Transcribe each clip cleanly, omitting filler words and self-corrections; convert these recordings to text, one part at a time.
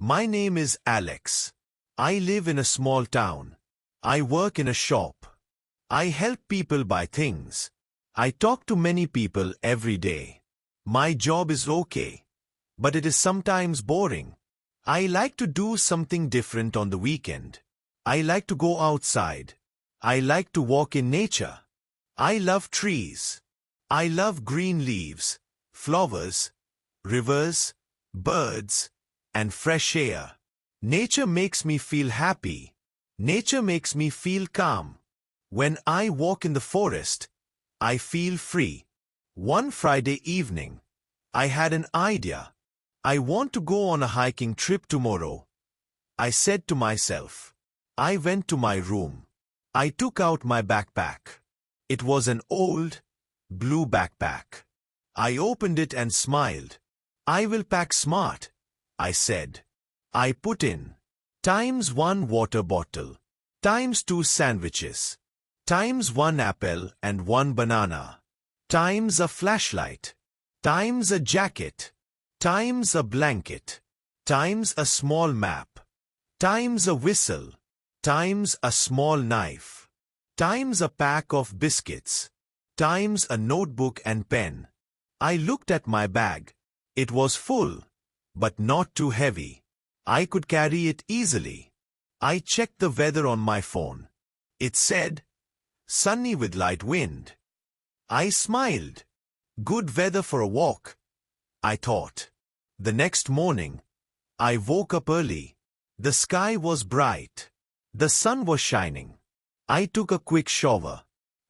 My name is Alex. I live in a small town. I work in a shop. I help people buy things. I talk to many people every day. My job is okay, but it is sometimes boring. I like to do something different on the weekend. I like to go outside. I like to walk in nature. I love trees. I love green leaves, flowers, rivers, birds, and fresh air. Nature makes me feel happy. Nature makes me feel calm. When I walk in the forest, I feel free. One Friday evening, I had an idea. I want to go on a hiking trip tomorrow. I said to myself. I went to my room. I took out my backpack. It was an old, blue backpack. I opened it and smiled. I will pack smart, I said. I put in times 1 water bottle, times 2 sandwiches, times 1 apple and 1 banana, times a flashlight, times a jacket, times a blanket, times a small map, times a whistle, times a small knife, times a pack of biscuits, times a notebook and pen. I looked at my bag. It was full, but not too heavy. I could carry it easily. I checked the weather on my phone. It said, sunny with light wind. I smiled. Good weather for a walk, I thought. The next morning, I woke up early. The sky was bright. The sun was shining. I took a quick shower.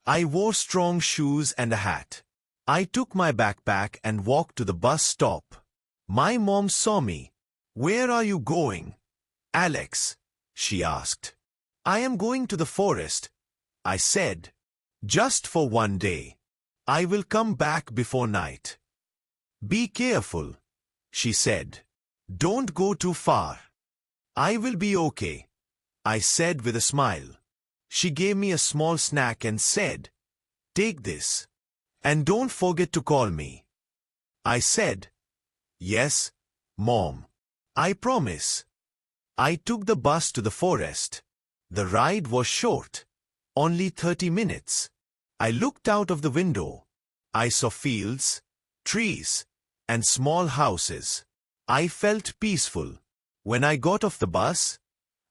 I wore strong shoes and a hat. I took my backpack and walked to the bus stop. My mom saw me. Where are you going, Alex? She asked. I am going to the forest, I said. Just for one day. I will come back before night. Be careful, she said. Don't go too far. I will be okay, I said with a smile. She gave me a small snack and said, take this. And don't forget to call me. I said, yes, Mom. I promise. I took the bus to the forest. The ride was short, only 30 minutes. I looked out of the window. I saw fields, trees, and small houses. I felt peaceful. When I got off the bus,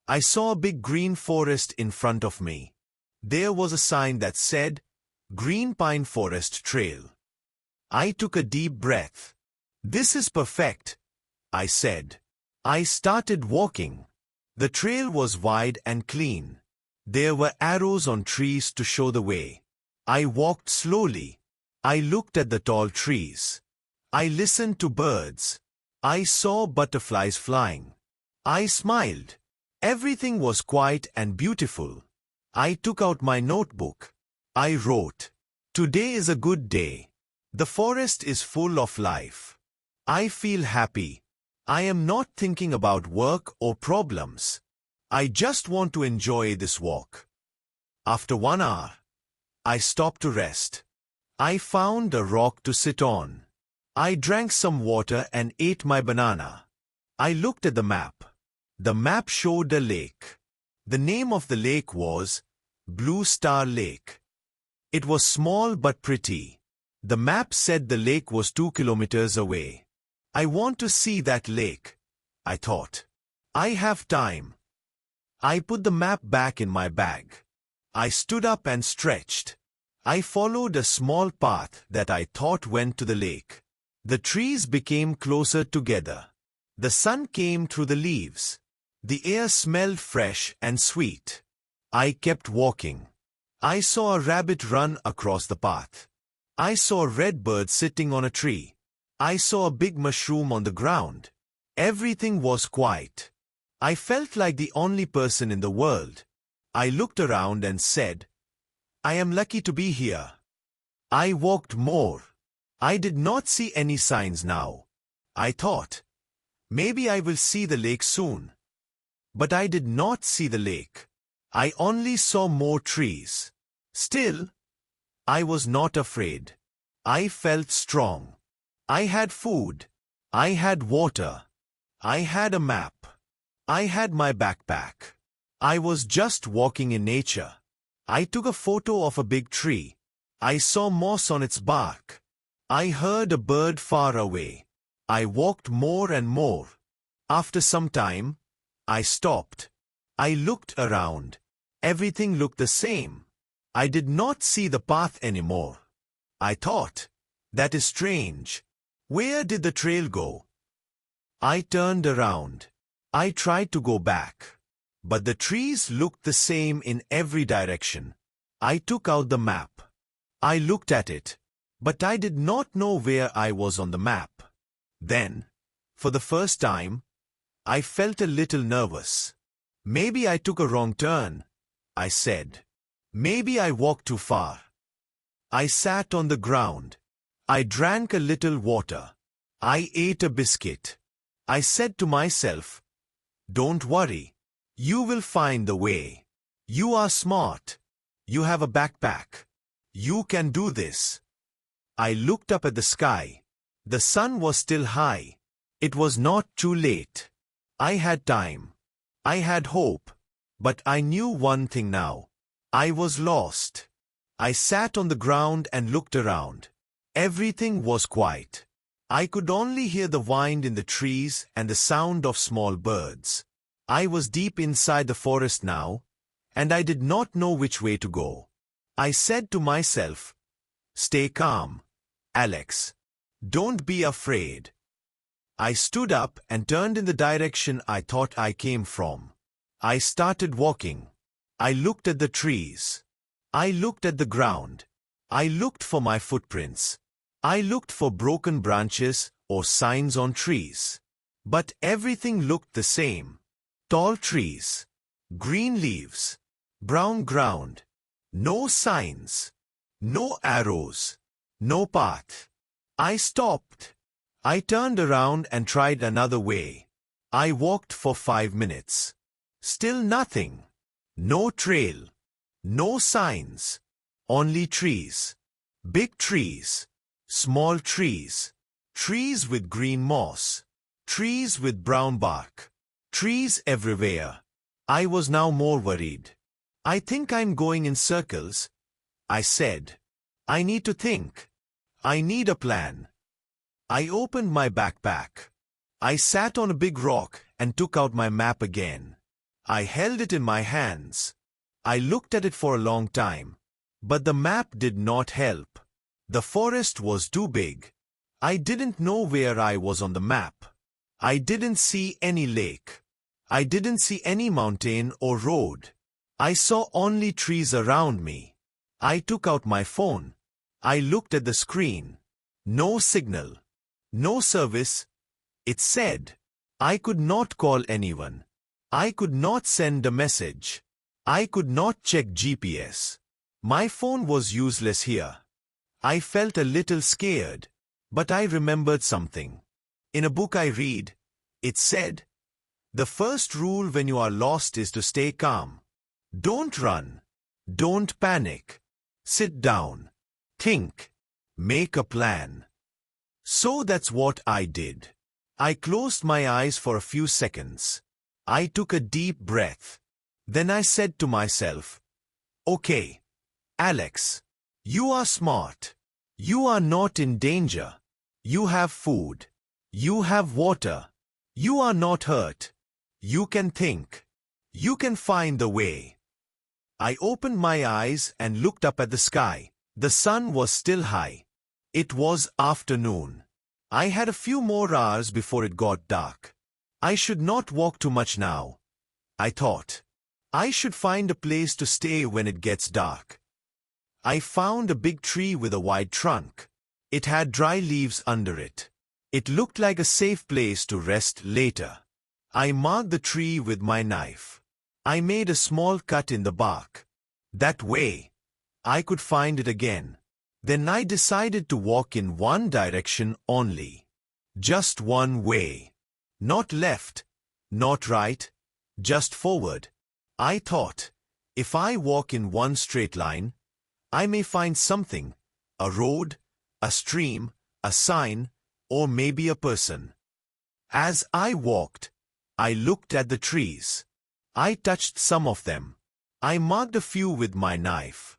I saw a big green forest in front of me. There was a sign that said, Green Pine Forest Trail. I took a deep breath. This is perfect, I said. I started walking. The trail was wide and clean. There were arrows on trees to show the way. I walked slowly. I looked at the tall trees. I listened to birds. I saw butterflies flying. I smiled. Everything was quiet and beautiful. I took out my notebook. I wrote, today is a good day. The forest is full of life. I feel happy. I am not thinking about work or problems. I just want to enjoy this walk. After 1 hour, I stopped to rest. I found a rock to sit on. I drank some water and ate my banana. I looked at the map. The map showed a lake. The name of the lake was Blue Star Lake. It was small but pretty. The map said the lake was 2 kilometers away. I want to see that lake, I thought. I have time. I put the map back in my bag. I stood up and stretched. I followed a small path that I thought went to the lake. The trees became closer together. The sun came through the leaves. The air smelled fresh and sweet. I kept walking. I saw a rabbit run across the path. I saw a red bird sitting on a tree. I saw a big mushroom on the ground. Everything was quiet. I felt like the only person in the world. I looked around and said, I am lucky to be here. I walked more. I did not see any signs now. I thought, maybe I will see the lake soon. But I did not see the lake. I only saw more trees. Still, I was not afraid. I felt strong. I had food. I had water. I had a map. I had my backpack. I was just walking in nature. I took a photo of a big tree. I saw moss on its bark. I heard a bird far away. I walked more and more. After some time, I stopped. I looked around. Everything looked the same. I did not see the path anymore. I thought, that is strange. Where did the trail go? I turned around. I tried to go back. But the trees looked the same in every direction. I took out the map. I looked at it, but I did not know where I was on the map. Then, for the first time, I felt a little nervous. Maybe I took a wrong turn, I said. Maybe I walked too far. I sat on the ground. I drank a little water. I ate a biscuit. I said to myself, don't worry. You will find the way. You are smart. You have a backpack. You can do this. I looked up at the sky. The sun was still high. It was not too late. I had time. I had hope. But I knew one thing now. I was lost. I sat on the ground and looked around. Everything was quiet. I could only hear the wind in the trees and the sound of small birds. I was deep inside the forest now, and I did not know which way to go. I said to myself, stay calm, Alex. Don't be afraid. I stood up and turned in the direction I thought I came from. I started walking. I looked at the trees. I looked at the ground. I looked for my footprints. I looked for broken branches or signs on trees. But everything looked the same. Tall trees, green leaves, brown ground, no signs, no arrows, no path. I stopped. I turned around and tried another way. I walked for 5 minutes. Still nothing. No trail. No signs. Only trees. Big trees. Small trees. Trees with green moss. Trees with brown bark. Trees everywhere. I was now more worried. I think I'm going in circles, I said. I need to think. I need a plan. I opened my backpack. I sat on a big rock and took out my map again. I held it in my hands. I looked at it for a long time. But the map did not help. The forest was too big. I didn't know where I was on the map. I didn't see any lake. I didn't see any mountain or road. I saw only trees around me. I took out my phone. I looked at the screen. No signal. No service. It said. I could not call anyone. I could not send a message. I could not check GPS. My phone was useless here. I felt a little scared. But I remembered something. In a book I read, it said, the first rule when you are lost is to stay calm. Don't run. Don't panic. Sit down. Think. Make a plan. So that's what I did. I closed my eyes for a few seconds. I took a deep breath. Then I said to myself, okay, Alex, you are smart. You are not in danger. You have food. You have water. You are not hurt. You can think. You can find the way. I opened my eyes and looked up at the sky. The sun was still high. It was afternoon. I had a few more hours before it got dark. I should not walk too much now, I thought. I should find a place to stay when it gets dark. I found a big tree with a wide trunk. It had dry leaves under it. It looked like a safe place to rest later. I marked the tree with my knife. I made a small cut in the bark. That way, I could find it again. Then I decided to walk in one direction only. Just one way. Not left, not right, just forward. I thought, if I walk in one straight line, I may find something, a road, a stream, a sign, or maybe a person. As I walked, I looked at the trees. I touched some of them. I marked a few with my knife.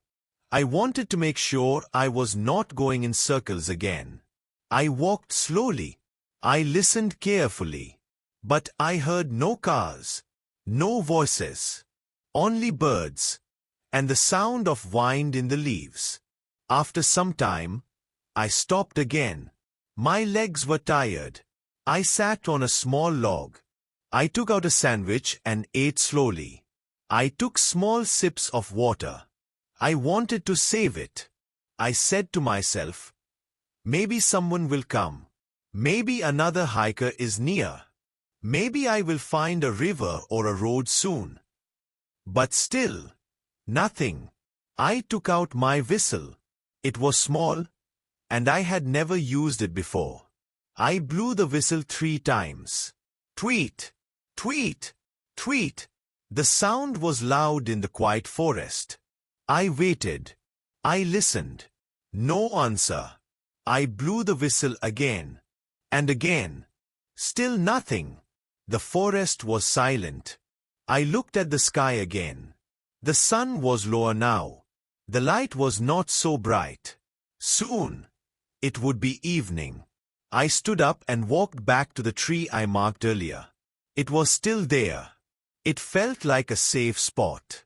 I wanted to make sure I was not going in circles again. I walked slowly. I listened carefully. But I heard no cars, no voices, only birds, and the sound of wind in the leaves. After some time, I stopped again. My legs were tired. I sat on a small log. I took out a sandwich and ate slowly. I took small sips of water. I wanted to save it. I said to myself, maybe someone will come. Maybe another hiker is near. Maybe I will find a river or a road soon. But still, nothing. I took out my whistle. It was small, and I had never used it before. I blew the whistle 3 times. Tweet, tweet, tweet. The sound was loud in the quiet forest. I waited. I listened. No answer. I blew the whistle again. And again. Still nothing. The forest was silent. I looked at the sky again. The sun was lower now. The light was not so bright. Soon, it would be evening. I stood up and walked back to the tree I marked earlier. It was still there. It felt like a safe spot.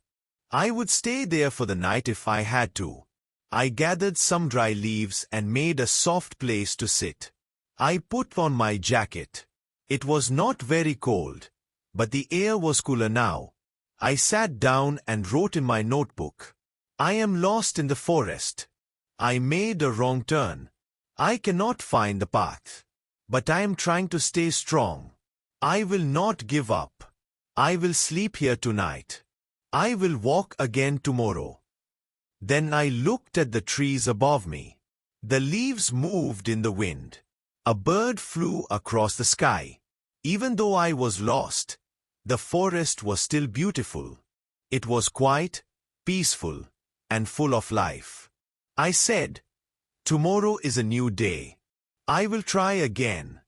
I would stay there for the night if I had to. I gathered some dry leaves and made a soft place to sit. I put on my jacket. It was not very cold, but the air was cooler now. I sat down and wrote in my notebook. I am lost in the forest. I made a wrong turn. I cannot find the path. But I am trying to stay strong. I will not give up. I will sleep here tonight. I will walk again tomorrow. Then I looked at the trees above me. The leaves moved in the wind. A bird flew across the sky. Even though I was lost, the forest was still beautiful. It was quiet, peaceful, and full of life. I said, tomorrow is a new day. I will try again.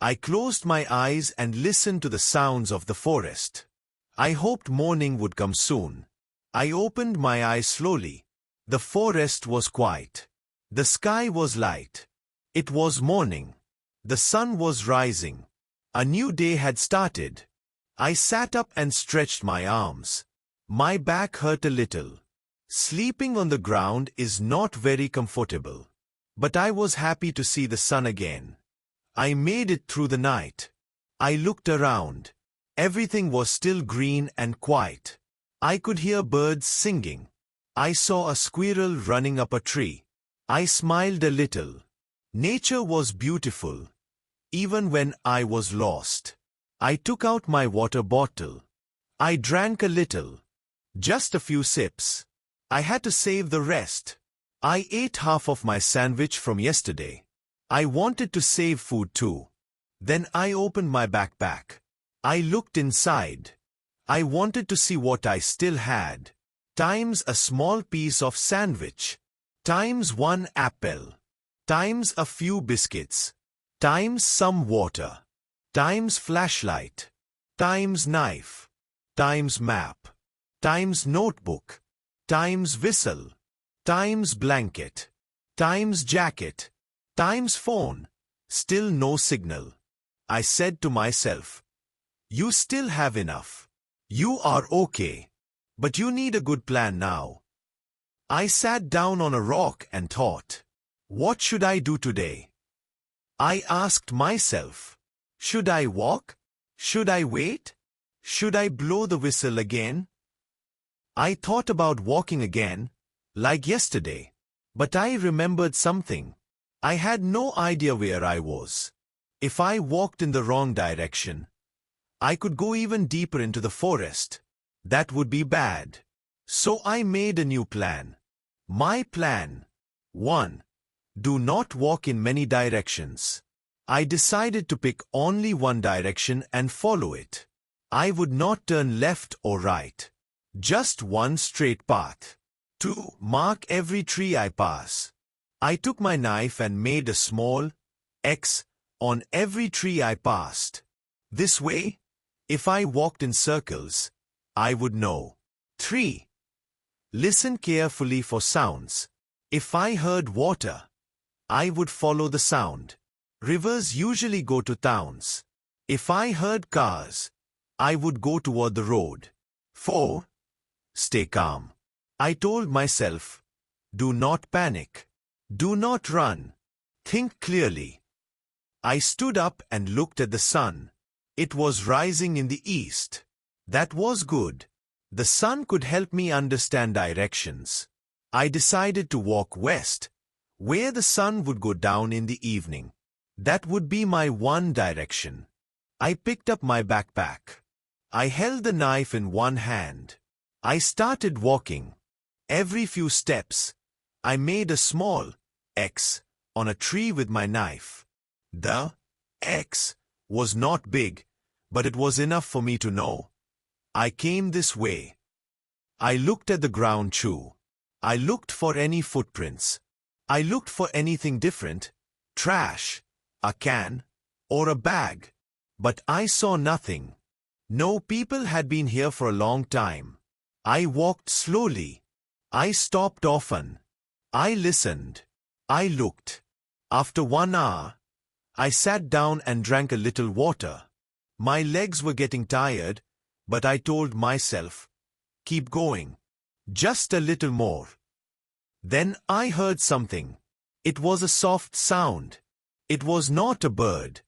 I closed my eyes and listened to the sounds of the forest. I hoped morning would come soon. I opened my eyes slowly. The forest was quiet. The sky was light. It was morning. The sun was rising. A new day had started. I sat up and stretched my arms. My back hurt a little. Sleeping on the ground is not very comfortable. But I was happy to see the sun again. I made it through the night. I looked around. Everything was still green and quiet. I could hear birds singing. I saw a squirrel running up a tree. I smiled a little. Nature was beautiful, even when I was lost. I took out my water bottle. I drank a little. Just a few sips. I had to save the rest. I ate half of my sandwich from yesterday. I wanted to save food too. Then I opened my backpack. I looked inside. I wanted to see what I still had. Times a small piece of sandwich. Times 1 apple. Times a few biscuits. Times some water. Times flashlight. Times knife. Times map. Times notebook. Times whistle. Times blanket. Times jacket. Times phone. Still no signal. I said to myself, you still have enough. You are okay. But you need a good plan now. I sat down on a rock and thought, what should I do today? I asked myself, should I walk? Should I wait? Should I blow the whistle again? I thought about walking again, like yesterday. But I remembered something. I had no idea where I was. If I walked in the wrong direction, I could go even deeper into the forest. That would be bad. So I made a new plan. My plan. 1. Do not walk in many directions. I decided to pick only one direction and follow it. I would not turn left or right. Just one straight path. 2. Mark every tree I pass. I took my knife and made a small X on every tree I passed. This way, If I walked in circles, I would know. 3. Listen carefully for sounds. If I heard water, I would follow the sound. Rivers usually go to towns. If I heard cars, I would go toward the road. 4. Stay calm. I told myself, do not panic. Do not run. Think clearly. I stood up and looked at the sun. It was rising in the east. That was good. The sun could help me understand directions. I decided to walk west, where the sun would go down in the evening. That would be my one direction. I picked up my backpack. I held the knife in one hand. I started walking. Every few steps, I made a small X on a tree with my knife. The X was not big, but it was enough for me to know I came this way. I looked at the ground too. I looked for any footprints. I looked for anything different, trash, a can, or a bag. But I saw nothing. No people had been here for a long time. I walked slowly. I stopped often. I listened. I looked. After 1 hour, I sat down and drank a little water. My legs were getting tired, but I told myself, keep going. Just a little more. Then I heard something. It was a soft sound. It was not a bird.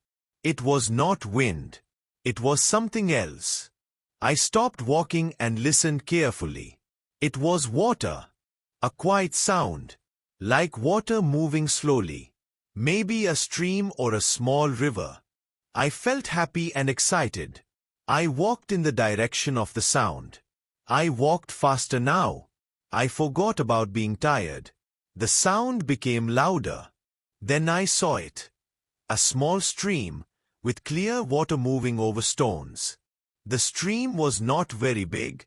It was not wind. It was something else. I stopped walking and listened carefully. It was water. A quiet sound, like water moving slowly. Maybe a stream or a small river. I felt happy and excited. I walked in the direction of the sound. I walked faster now. I forgot about being tired. The sound became louder. Then I saw it. A small stream, with clear water moving over stones. The stream was not very big,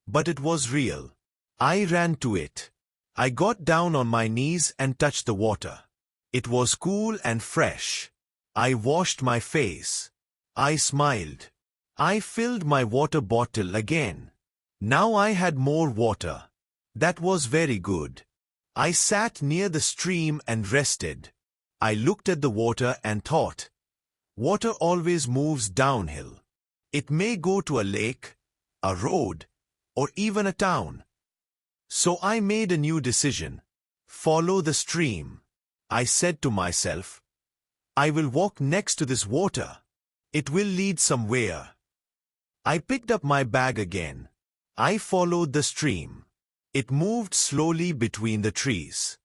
but it was real. I ran to it. I got down on my knees and touched the water. It was cool and fresh. I washed my face. I smiled. I filled my water bottle again. Now I had more water. That was very good. I sat near the stream and rested. I looked at the water and thought, water always moves downhill. It may go to a lake, a road, or even a town. So I made a new decision. Follow the stream. I said to myself, I will walk next to this water. It will lead somewhere. I picked up my bag again. I followed the stream. It moved slowly between the trees.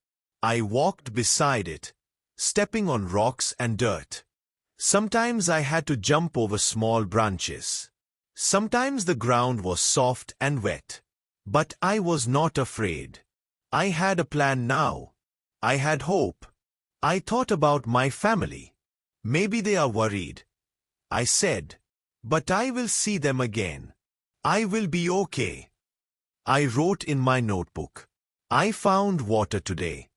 I walked beside it, stepping on rocks and dirt. Sometimes I had to jump over small branches. Sometimes the ground was soft and wet. But I was not afraid. I had a plan now. I had hope. I thought about my family. Maybe they are worried. I said, but I will see them again. I will be okay. I wrote in my notebook. I found water today.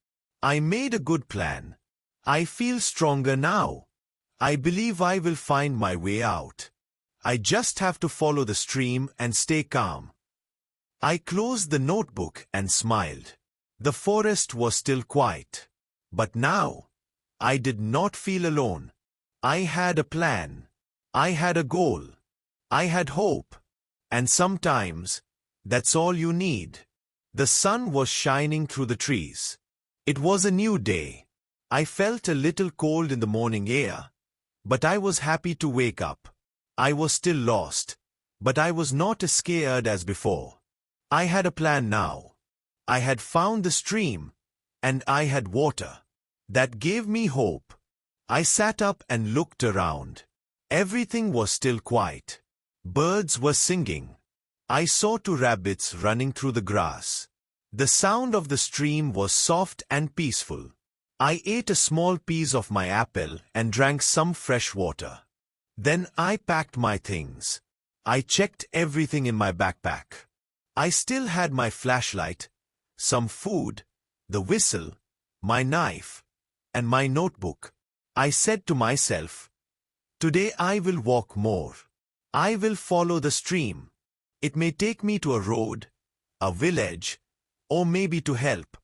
I made a good plan. I feel stronger now. I believe I will find my way out. I just have to follow the stream and stay calm. I closed the notebook and smiled. The forest was still quiet. But now, I did not feel alone. I had a plan. I had a goal. I had hope. And sometimes, that's all you need. The sun was shining through the trees. It was a new day. I felt a little cold in the morning air, but I was happy to wake up. I was still lost, but I was not as scared as before. I had a plan now. I had found the stream, and I had water. That gave me hope. I sat up and looked around. Everything was still quiet. Birds were singing. I saw 2 rabbits running through the grass. The sound of the stream was soft and peaceful. I ate a small piece of my apple and drank some fresh water. Then I packed my things. I checked everything in my backpack. I still had my flashlight, some food, the whistle, my knife, and my notebook. I said to myself, today I will walk more. I will follow the stream. It may take me to a road, a village, or maybe to help.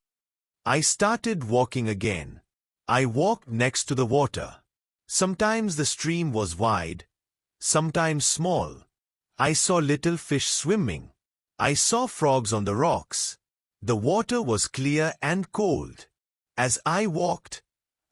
I started walking again. I walked next to the water. Sometimes the stream was wide, sometimes small. I saw little fish swimming. I saw frogs on the rocks. The water was clear and cold. As I walked,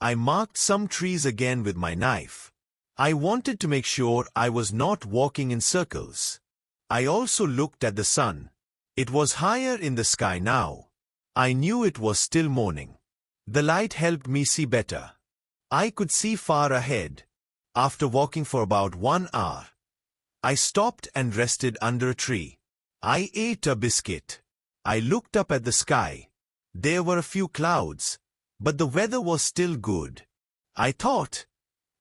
I marked some trees again with my knife. I wanted to make sure I was not walking in circles. I also looked at the sun. It was higher in the sky now. I knew it was still morning. The light helped me see better. I could see far ahead. After walking for about 1 hour, I stopped and rested under a tree. I ate a biscuit. I looked up at the sky. There were a few clouds, but the weather was still good. I thought,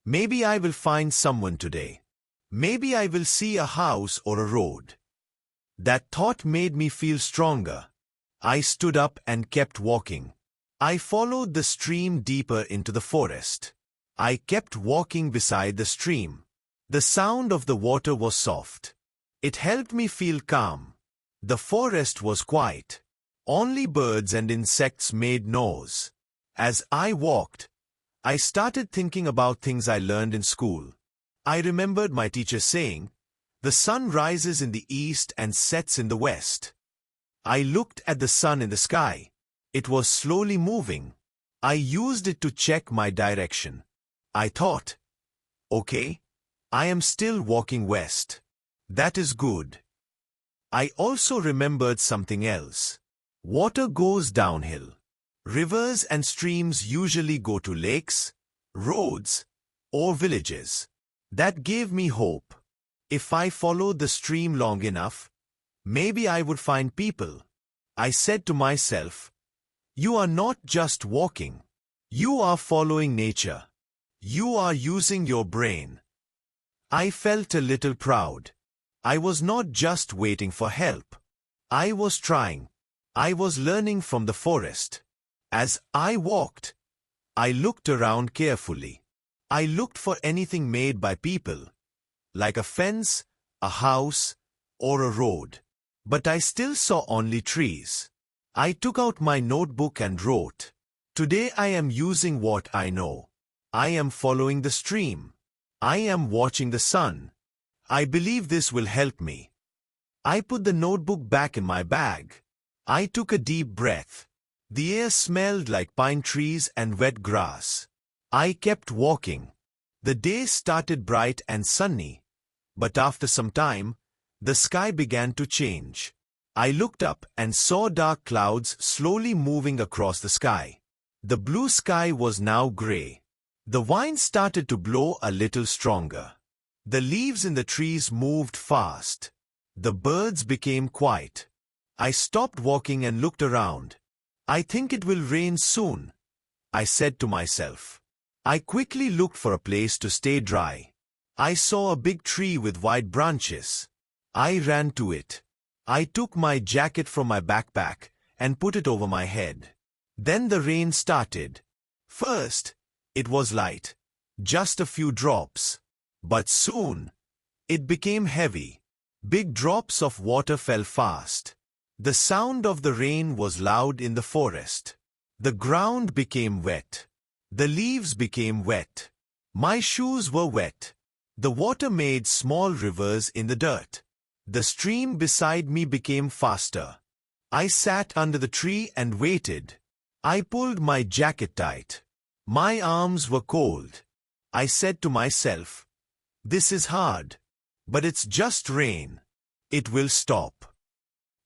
maybe I will find someone today. Maybe I will see a house or a road. That thought made me feel stronger. I stood up and kept walking. I followed the stream deeper into the forest. I kept walking beside the stream. The sound of the water was soft. It helped me feel calm. The forest was quiet. Only birds and insects made noise. As I walked, I started thinking about things I learned in school. I remembered my teacher saying, "The sun rises in the east and sets in the west." I looked at the sun in the sky. It was slowly moving. I used it to check my direction. I thought, okay, I am still walking west. That is good. I also remembered something else. Water goes downhill. Rivers and streams usually go to lakes, roads, or villages. That gave me hope. If I followed the stream long enough, maybe I would find people. I said to myself, you are not just walking. You are following nature. You are using your brain. I felt a little proud. I was not just waiting for help. I was trying. I was learning from the forest. As I walked, I looked around carefully. I looked for anything made by people, like a fence, a house, or a road. But I still saw only trees. I took out my notebook and wrote, "Today I am using what I know. I am following the stream. I am watching the sun. I believe this will help me." I put the notebook back in my bag. I took a deep breath. The air smelled like pine trees and wet grass. I kept walking. The day started bright and sunny, but after some time, the sky began to change. I looked up and saw dark clouds slowly moving across the sky. The blue sky was now gray. The wind started to blow a little stronger. The leaves in the trees moved fast. The birds became quiet. I stopped walking and looked around. I think it will rain soon, I said to myself. I quickly looked for a place to stay dry. I saw a big tree with wide branches. I ran to it. I took my jacket from my backpack and put it over my head. Then the rain started. First, it was light, just a few drops. But soon, it became heavy. Big drops of water fell fast. The sound of the rain was loud in the forest. The ground became wet. The leaves became wet. My shoes were wet. The water made small rivers in the dirt. The stream beside me became faster. I sat under the tree and waited. I pulled my jacket tight. My arms were cold. I said to myself, "This is hard, but it's just rain. It will stop."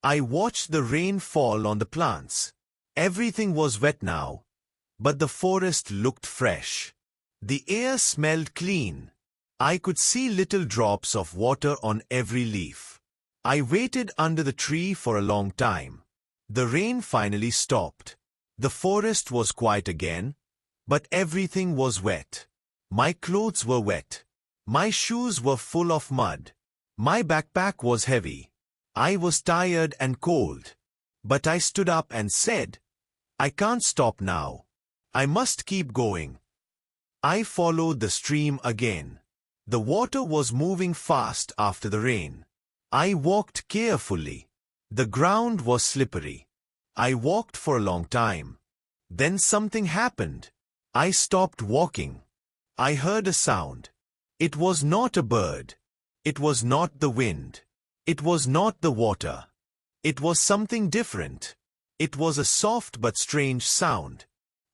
I watched the rain fall on the plants. Everything was wet now, but the forest looked fresh. The air smelled clean. I could see little drops of water on every leaf. I waited under the tree for a long time. The rain finally stopped. The forest was quiet again, but everything was wet. My clothes were wet. My shoes were full of mud. My backpack was heavy. I was tired and cold. But I stood up and said, "I can't stop now. I must keep going." I followed the stream again. The water was moving fast after the rain. I walked carefully. The ground was slippery. I walked for a long time. Then something happened. I stopped walking. I heard a sound. It was not a bird. It was not the wind. It was not the water. It was something different. It was a soft but strange sound.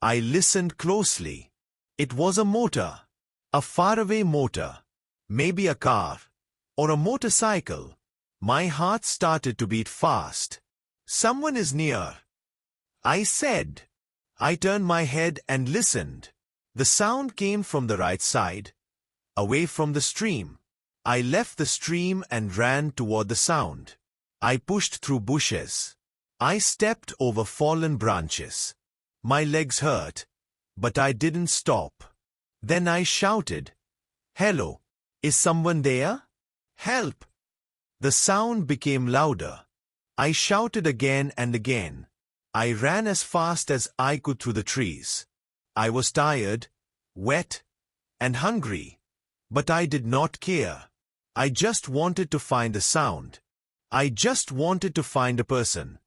I listened closely. It was a motor. A faraway motor. Maybe a car. Or a motorcycle. My heart started to beat fast. Someone is near, I said. I turned my head and listened. The sound came from the right side, away from the stream. I left the stream and ran toward the sound. I pushed through bushes. I stepped over fallen branches. My legs hurt, but I didn't stop. Then I shouted, "Hello, is someone there? Help!" The sound became louder. I shouted again and again. I ran as fast as I could through the trees. I was tired, wet, and hungry, but I did not care. I just wanted to find the sound. I just wanted to find a person.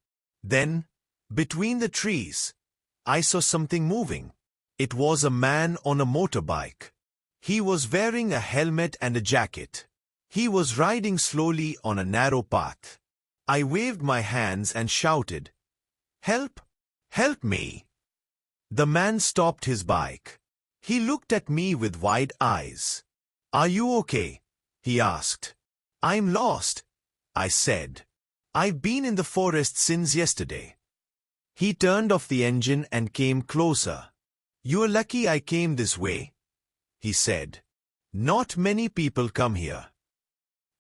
Then, between the trees, I saw something moving. It was a man on a motorbike. He was wearing a helmet and a jacket. He was riding slowly on a narrow path. I waved my hands and shouted, "Help! Help me!" The man stopped his bike. He looked at me with wide eyes. "Are you okay?" he asked. "I'm lost," I said. "I've been in the forest since yesterday." He turned off the engine and came closer. "You're lucky I came this way," he said. "Not many people come here."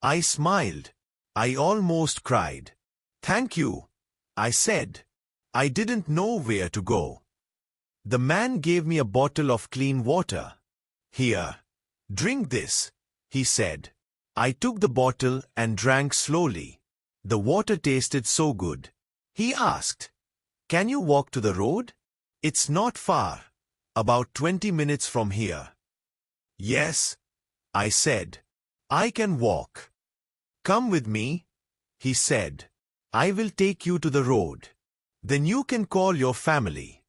I smiled. I almost cried. "Thank you," I said. I didn't know where to go. The man gave me a bottle of clean water. "Here, drink this," he said. I took the bottle and drank slowly. The water tasted so good. He asked, "Can you walk to the road? It's not far, about 20 minutes from here." "Yes," I said. "I can walk." "Come with me," he said. "I will take you to the road. Then you can call your family."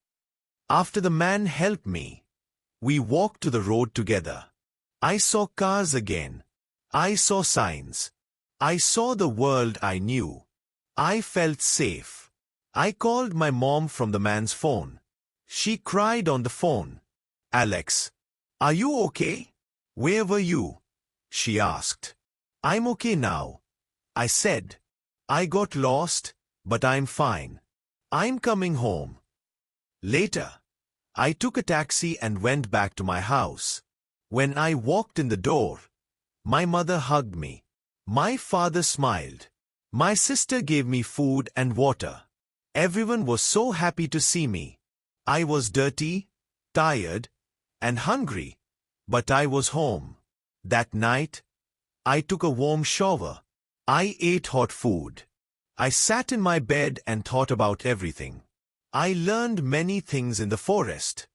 After the man helped me, we walked to the road together. I saw cars again. I saw signs. I saw the world I knew. I felt safe. I called my mom from the man's phone. She cried on the phone. "Alex, are you okay? Where were you?" she asked. "I'm okay now," I said. "I got lost, but I'm fine. I'm coming home." Later, I took a taxi and went back to my house. When I walked in the door, my mother hugged me. My father smiled. My sister gave me food and water. Everyone was so happy to see me. I was dirty, tired, and hungry, but I was home. That night, I took a warm shower. I ate hot food. I sat in my bed and thought about everything. I learned many things in the forest.